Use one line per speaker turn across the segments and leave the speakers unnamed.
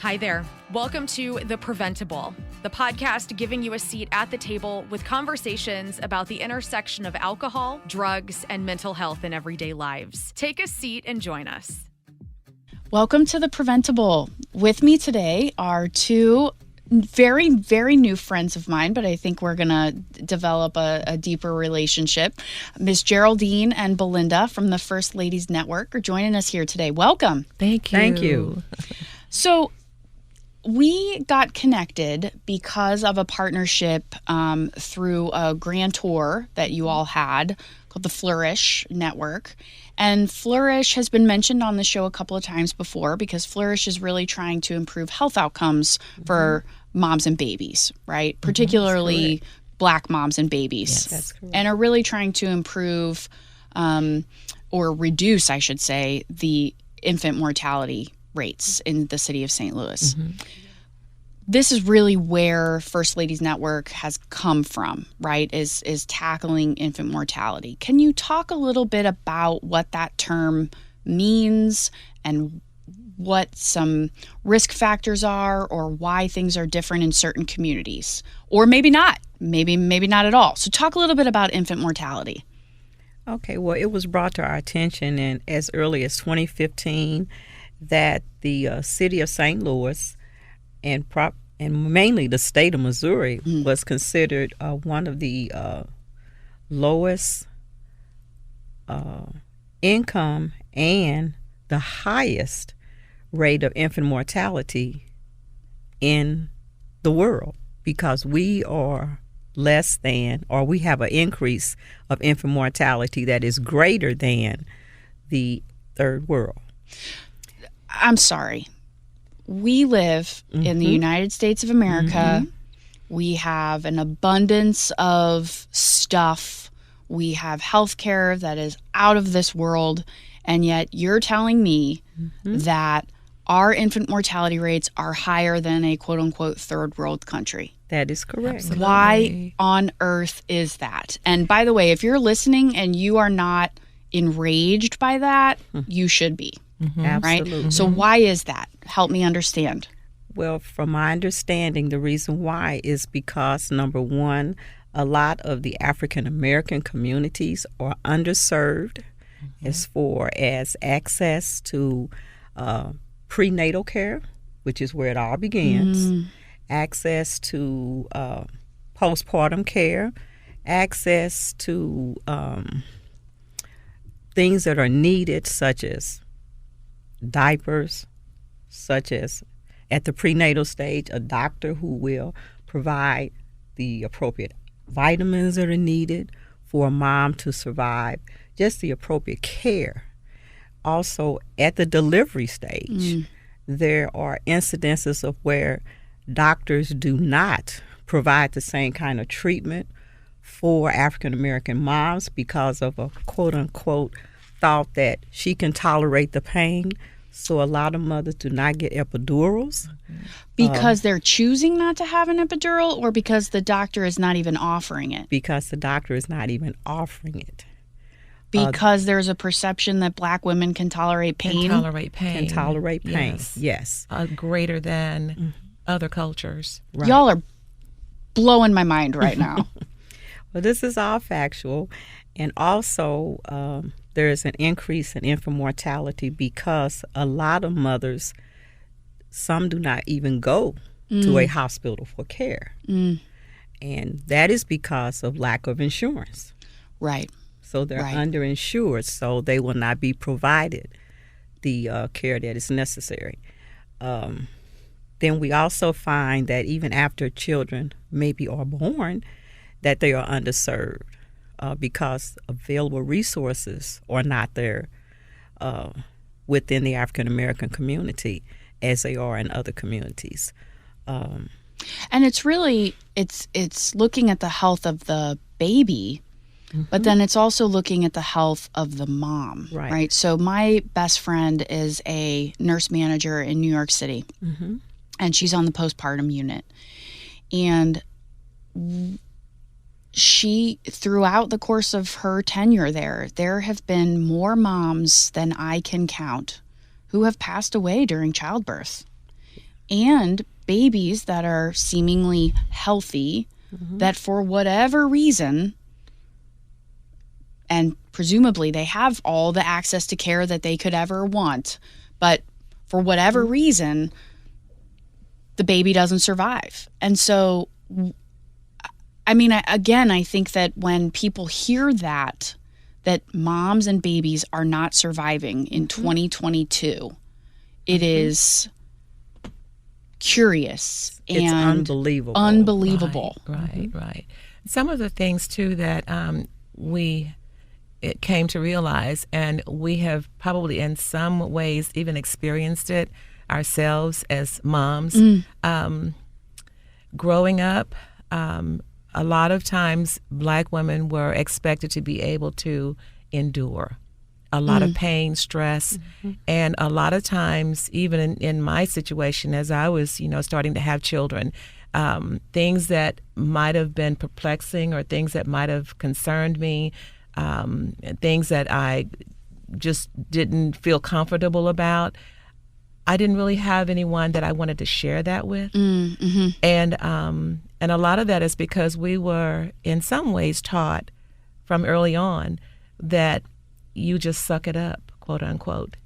Hi there. Welcome to The Preventable, the podcast giving you a seat at the table with conversations about the intersection of alcohol, drugs, and mental health in everyday lives. Take a seat and join us.
Welcome to The Preventable. With me today are two very, very new friends of mine, but I think we're going to develop a deeper relationship. Miss Geraldine and Belinda from the First Ladies Network are joining us here today. Welcome.
Thank you.
Thank you.
So we got connected because of a partnership through a grantor that you all had called the Flourish Network. And Flourish has been mentioned on the show a couple of times before because Flourish is really trying to improve health outcomes for moms and babies, right? Particularly Black moms and babies.
Yes, that's correct.
And are really trying to improve or reduce, I should say, the infant mortality rates in the city of St. Louis. This is really where First Ladies Network has come from, right, is tackling infant mortality. Can you talk a little bit about what that term means and what some risk factors are or why things are different in certain communities? Or maybe not, maybe not at all. So talk a little bit about infant mortality.
Okay, well, it was brought to our attention in as early as 2015 that the city of St. Louis and mainly the state of Missouri was considered one of the lowest income and the highest rate of infant mortality in the world because we are less than, or we have an increase of infant mortality that is greater than the third world.
I'm sorry. We live in the United States of America. We have an abundance of stuff. We have healthcare that is out of this world. And yet you're telling me that our infant mortality rates are higher than a quote unquote third world country.
That is correct.
Absolutely.
Why on earth is that? And by the way, if you're listening and you are not enraged by that, you should be.
Absolutely.
Right? So why is that? Help me understand.
Well, from my understanding, the reason why is because, number one, a lot of the African American communities are underserved as far as access to prenatal care, which is where it all begins, access to postpartum care, access to things that are needed, such as diapers, such as at the prenatal stage, a doctor who will provide the appropriate vitamins that are needed for a mom to survive, just the appropriate care. Also, at the delivery stage, there are incidences of where doctors do not provide the same kind of treatment for African American moms because of a quote unquote thought that she can tolerate the pain. So a lot of mothers do not get epidurals.
Because they're choosing not to have an epidural or because the doctor is not even offering it?
Because the doctor is not even offering it.
Because there's a perception that Black women can tolerate pain?
Can tolerate pain.
Can tolerate pain, yes.
Greater than other cultures.
Right.
Y'all are blowing my mind right now.
Well, this is all factual. And also, there is an increase in infant mortality because a lot of mothers, some do not even go to a hospital for care. And that is because of lack of insurance.
Right.
So they're underinsured, so they will not be provided the care that is necessary. Then we also find that even after children maybe are born, that they are underserved. Because available resources are not there within the African American community as they are in other communities.
And it's really, it's looking at the health of the baby, but then it's also looking at the health of the mom, right? So my best friend is a nurse manager in New York City, and she's on the postpartum unit. And she, throughout the course of her tenure there have been more moms than I can count who have passed away during childbirth. and babies that are seemingly healthy, that for whatever reason, and presumably they have all the access to care that they could ever want, but for whatever reason, the baby doesn't survive. And so, I mean, I think that when people hear that moms and babies are not surviving in 2022, it is curious and
it's unbelievable.
Unbelievable.
Right. Some of the things, too, that it came to realize, and we have probably in some ways even experienced it ourselves as moms. Growing up, a lot of times Black women were expected to be able to endure a lot of pain, stress, and a lot of times, even in my situation, as I was, starting to have children, things that might have been perplexing or things that might have concerned me, things that I just didn't feel comfortable about, I didn't really have anyone that I wanted to share that with. And a lot of that is because we were in some ways taught from early on that you just suck it up, quote unquote,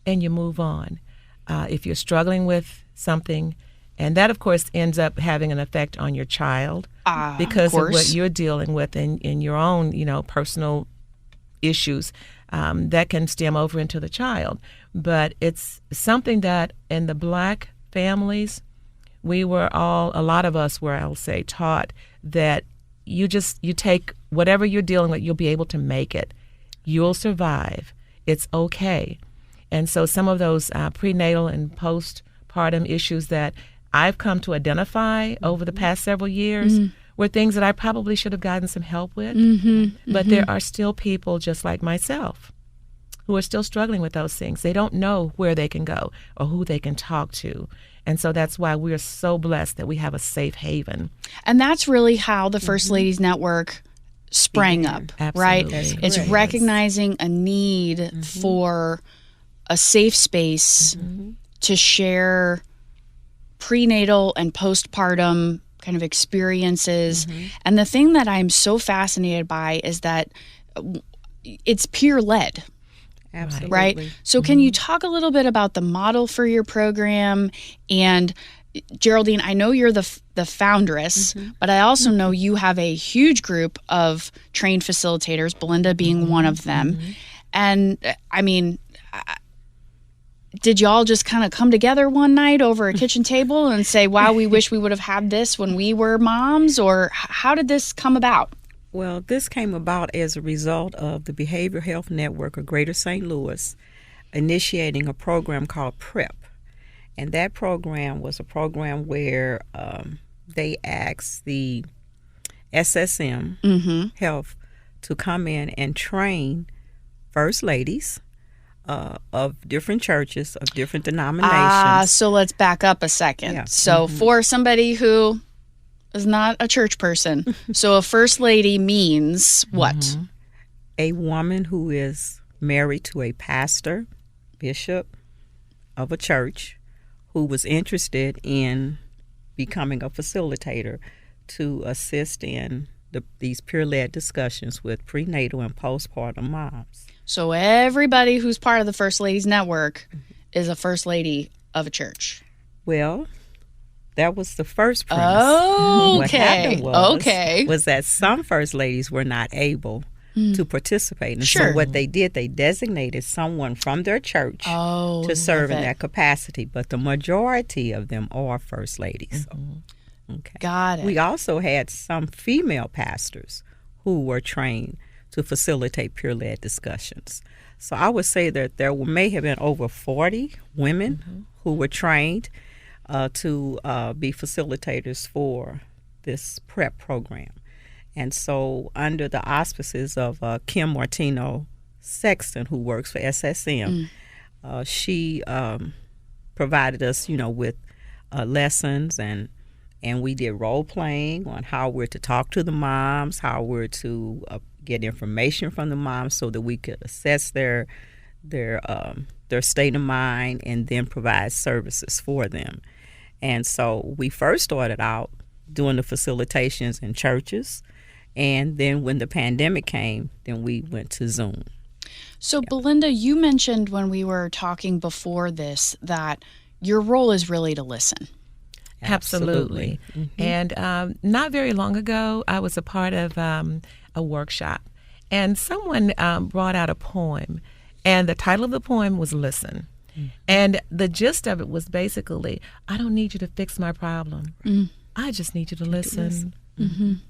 and you move on. If you're struggling with something, and that of course ends up having an effect on your child because of what you're dealing with in your own, personal issues, that can stem over into the child. But it's something that in the Black families, a lot of us were, I'll say, taught that you take whatever you're dealing with, you'll be able to make it. You'll survive. It's okay. And so some of those prenatal and postpartum issues that I've come to identify over the past several years were things that I probably should have gotten some help with. But there are still people just like myself who are still struggling with those things. They don't know where they can go or who they can talk to. And so that's why we're so blessed that we have a safe haven.
And that's really how the First Ladies Network sprang up, right? It's recognizing a need for a safe space to share prenatal and postpartum kind of experiences. And the thing that I'm so fascinated by is that it's peer-led.
Absolutely.
Right? So can you talk a little bit about the model for your program? And Geraldine, I know you're the founderess, but I also know you have a huge group of trained facilitators, Belinda being one of them. And I mean, did y'all just kind of come together one night over a kitchen table and say, wow, we wish we would have had this when we were moms? Or how did this come about?
Well, this came about as a result of the Behavioral Health Network of Greater St. Louis initiating a program called PrEP. And that program was a program where they asked the SSM Health to come in and train first ladies of different churches, of different denominations.
So let's back up a second.
Yeah.
So for somebody who is not a church person, so a first lady means what?
A woman who is married to a pastor, bishop of a church, who was interested in becoming a facilitator to assist in these peer-led discussions with prenatal and postpartum moms.
So everybody who's part of the First Ladies Network is a first lady of a church.
Well, that was the first premise.
Oh,
What happened was that some first ladies were not able to participate. And so what they did, they designated someone from their church to serve in that capacity. But the majority of them are first ladies. Okay.
Got it.
We also had some female pastors who were trained to facilitate peer-led discussions. So I would say that there may have been over 40 women who were trained to be facilitators for this PrEP program. And so under the auspices of Kim Martino Sexton, who works for SSM, she provided us, with lessons, and we did role playing on how we're to talk to the moms, how we're to get information from the moms so that we could assess their state of mind and then provide services for them. And so we first started out doing the facilitations in churches. And then when the pandemic came, then we went to Zoom.
So, Belinda, you mentioned when we were talking before this that your role is really to listen.
Absolutely. And not very long ago, I was a part of a workshop, and someone brought out a poem, and the title of the poem was Listen. And the gist of it was basically, I don't need you to fix my problem. I just need you to listen.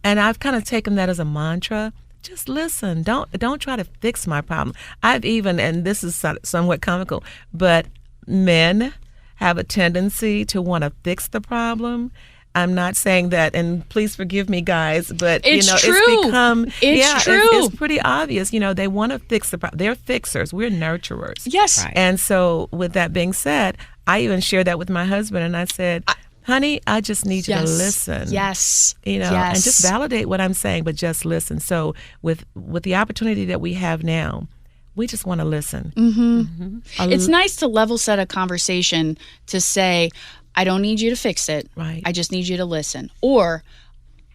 And I've kind of taken that as a mantra. Just listen. Don't try to fix my problem. I've even, and this is somewhat comical, but men have a tendency to want to fix the problem. I'm not saying that, and please forgive me, guys, but
it's true.
It's become
true.
It's pretty obvious. They want to fix the problem. They're fixers. We're nurturers.
Yes.
Right.
And so, with that being said, I even shared that with my husband, and I said, honey, I just need you to listen.
Yes.
And just validate what I'm saying, but just listen. So with the opportunity that we have now, we just want to listen.
It's nice to level set a conversation to say, I don't need you to fix it.
Right.
I just need you to listen. Or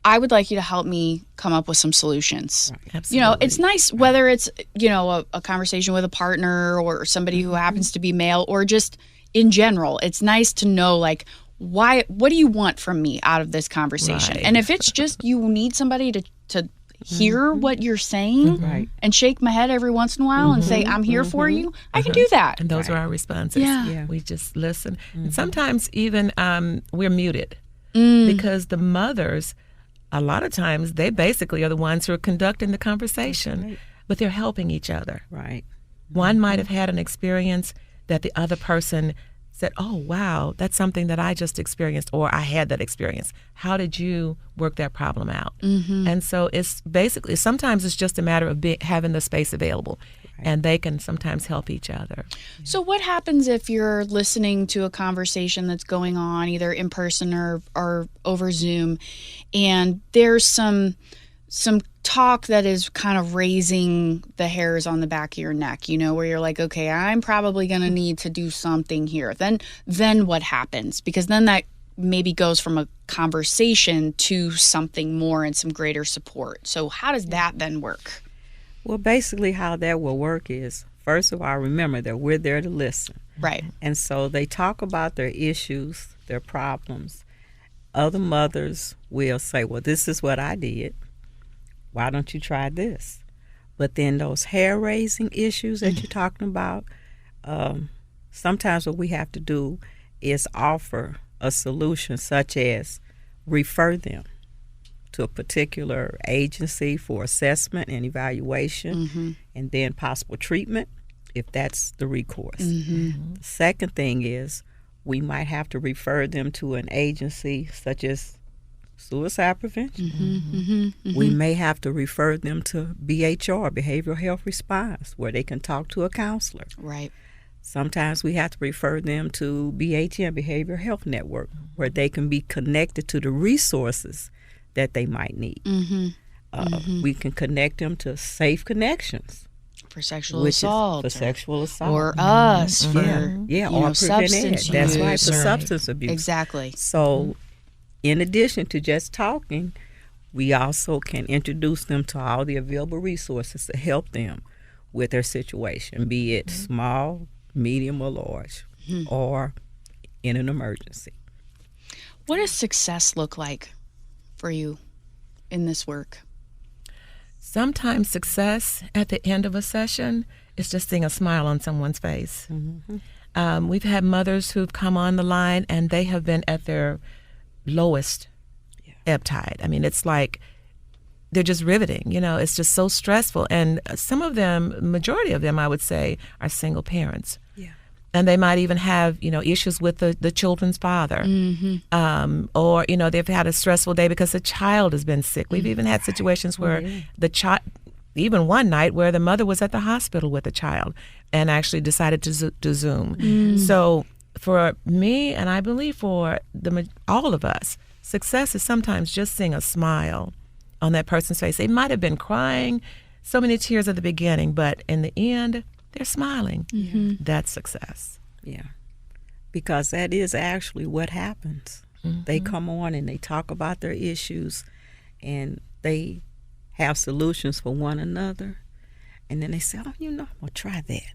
I would like you to help me come up with some solutions.
Right. Absolutely.
It's nice whether it's, a conversation with a partner or somebody who happens to be male or just in general. It's nice to know, like, what do you want from me out of this conversation?
Right.
And if it's just you need somebody to hear what you're saying and shake my head every once in a while and say, I'm here for you, I can do that.
And those are our responses.
Yeah.
We just listen. And sometimes even we're muted because the mothers, a lot of times, they basically are the ones who are conducting the conversation, but they're helping each other.
Right.
One might have had an experience that the other person said, oh, wow, that's something that I just experienced, or I had that experience. How did you work that problem out? And so it's basically, sometimes it's just a matter of having the space available, and they can sometimes help each other.
So what happens if you're listening to a conversation that's going on either in person or over Zoom, and there's some talk that is kind of raising the hairs on the back of your neck, where you're like, okay, I'm probably going to need to do something here. Then what happens? Because then that maybe goes from a conversation to something more and some greater support. So how does that then work?
Well, basically how that will work is, first of all, remember that we're there to listen.
Right.
And so they talk about their issues, their problems. Other mothers will say, well, this is what I did. Why don't you try this? But then those hair-raising issues that you're talking about, sometimes what we have to do is offer a solution, such as refer them to a particular agency for assessment and evaluation, and then possible treatment, if that's the recourse. The second thing is we might have to refer them to an agency such as suicide prevention. We may have to refer them to BHR, Behavioral Health Response, where they can talk to a counselor.
Right.
Sometimes we have to refer them to BHN, Behavioral Health Network, where they can be connected to the resources that they might need. We can connect them to Safe Connections.
For sexual assault.
For sexual assault.
Or us for
or
substance use.
That's right, for
or,
substance abuse.
Exactly.
So in addition to just talking, we also can introduce them to all the available resources to help them with their situation, be it small, medium, or large, or in an emergency.
What does success look like for you in this work?
Sometimes success at the end of a session is just seeing a smile on someone's face. We've had mothers who've come on the line and they have been at their lowest ebb tide. I mean, it's like they're just riveting, it's just so stressful. And some of them, majority of them, I would say, are single parents. And they might even have, issues with the children's father. Or, they've had a stressful day because the child has been sick. We've even had situations where the child, even one night where the mother was at the hospital with the child and actually decided to Zoom. So for me, and I believe for all of us, success is sometimes just seeing a smile on that person's face. They might have been crying, so many tears at the beginning, but in the end, they're smiling. That's success.
Yeah. because that is actually what happens. They come on and they talk about their issues, and they have solutions for one another. And then they say, oh, I'm going to try that,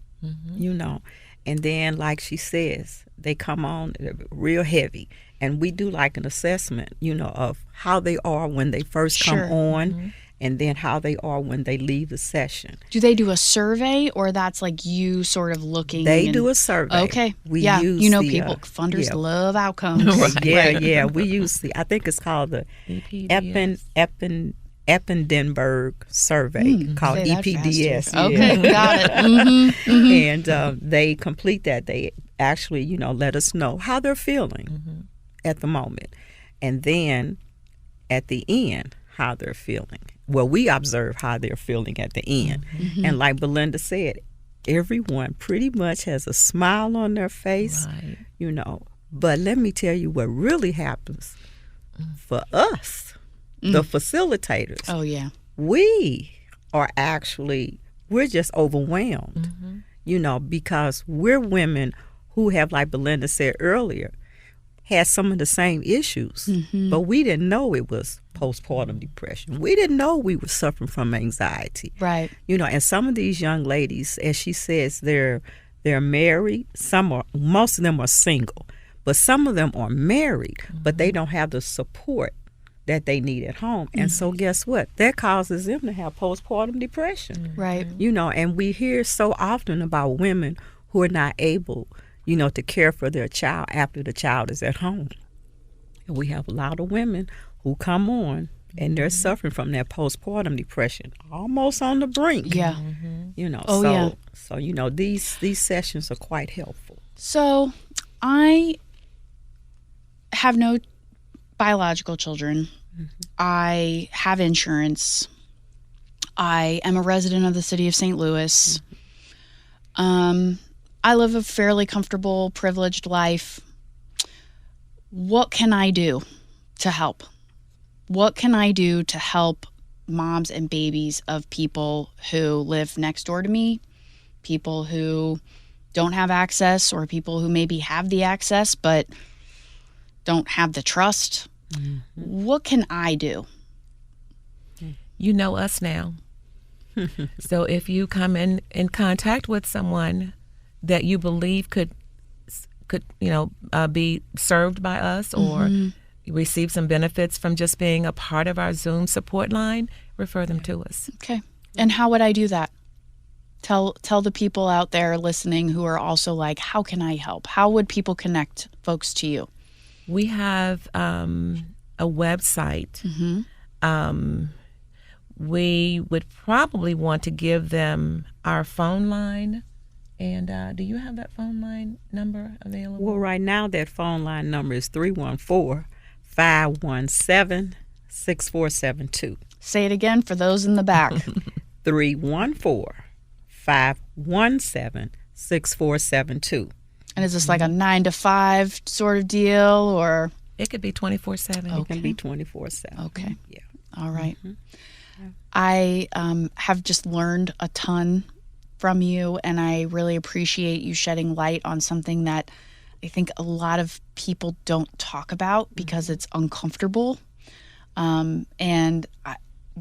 And then, like she says, they come on real heavy. And we do like an assessment, of how they are when they first come on, and then how they are when they leave the session.
Do they do a survey, or that's like you sort of looking?
They do a survey.
Okay.
We
use people, funders love outcomes.
We use I think it's called the Eppendenberg survey, called EPDS.
Okay, got it.
And they complete that. They actually, let us know how they're feeling at the moment. And then at the end, how they're feeling. Well, we observe how they're feeling at the end. And like Belinda said, everyone pretty much has a smile on their face, But let me tell you what really happens for us, the facilitators.
Oh, yeah.
We are we're just overwhelmed, because we're women who have, like Belinda said earlier, had some of the same issues, but we didn't know it was postpartum depression. We didn't know we were suffering from anxiety.
Right.
And some of these young ladies, as she says, they're married. Most of them are single, but some of them are married, but they don't have the support that they need at home. And so guess what? That causes them to have postpartum depression.
Right.
And we hear so often about women who are not able, to care for their child after the child is at home. And we have a lot of women who come on and they're suffering from that postpartum depression, almost on the brink.
Yeah.
So these sessions are quite helpful.
So I have no biological children. I have insurance. I am a resident of the city of St. Louis. I live a fairly comfortable, privileged life. What can I do to help? What can I do to help moms and babies of people who live next door to me, people who don't have access, or people who maybe have the access but don't have the trust? What can I do?
You know us now. So if you come in contact with someone that you believe could be served by us, or receive some benefits from just being a part of our Zoom support line, refer them to us. Okay.
And how would I do that? Tell the people out there listening who are also like, how can I help? How would people connect folks to you?
We have a website. We would probably want to give them our phone line. And do you have that phone line number available?
Well, right now that phone line number is 314-517-6472.
Say it again for those in the back.
314-517-6472.
And is this like a 9 to 5 sort of deal, or?
It could be 24/7.
It can be 24/7.
Okay.
Yeah.
All right. Yeah. I have just learned a ton from you, and I really appreciate you shedding light on something that I think a lot of people don't talk about because it's uncomfortable. And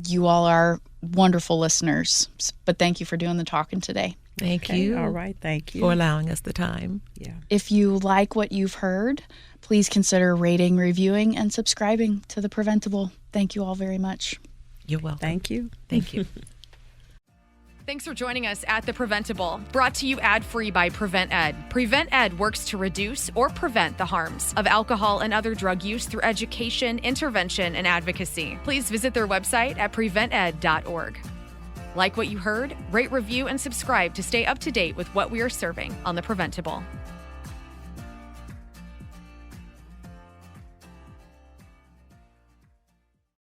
you all are wonderful listeners. But thank you for doing the talking today.
Thank you.
All right. Thank you
for allowing us the time.
Yeah.
If you like what you've heard, please consider rating, reviewing, and subscribing to The Preventable. Thank you all very much.
You're welcome.
Thank you.
Thank you.
Thanks for joining us at The Preventable, brought to you ad-free by Prevent+Ed. Prevent+Ed works to reduce or prevent the harms of alcohol and other drug use through education, intervention, and advocacy. Please visit their website at prevented.org. Like what you heard? Rate, review, and subscribe to stay up to date with what we are serving on The Preventable.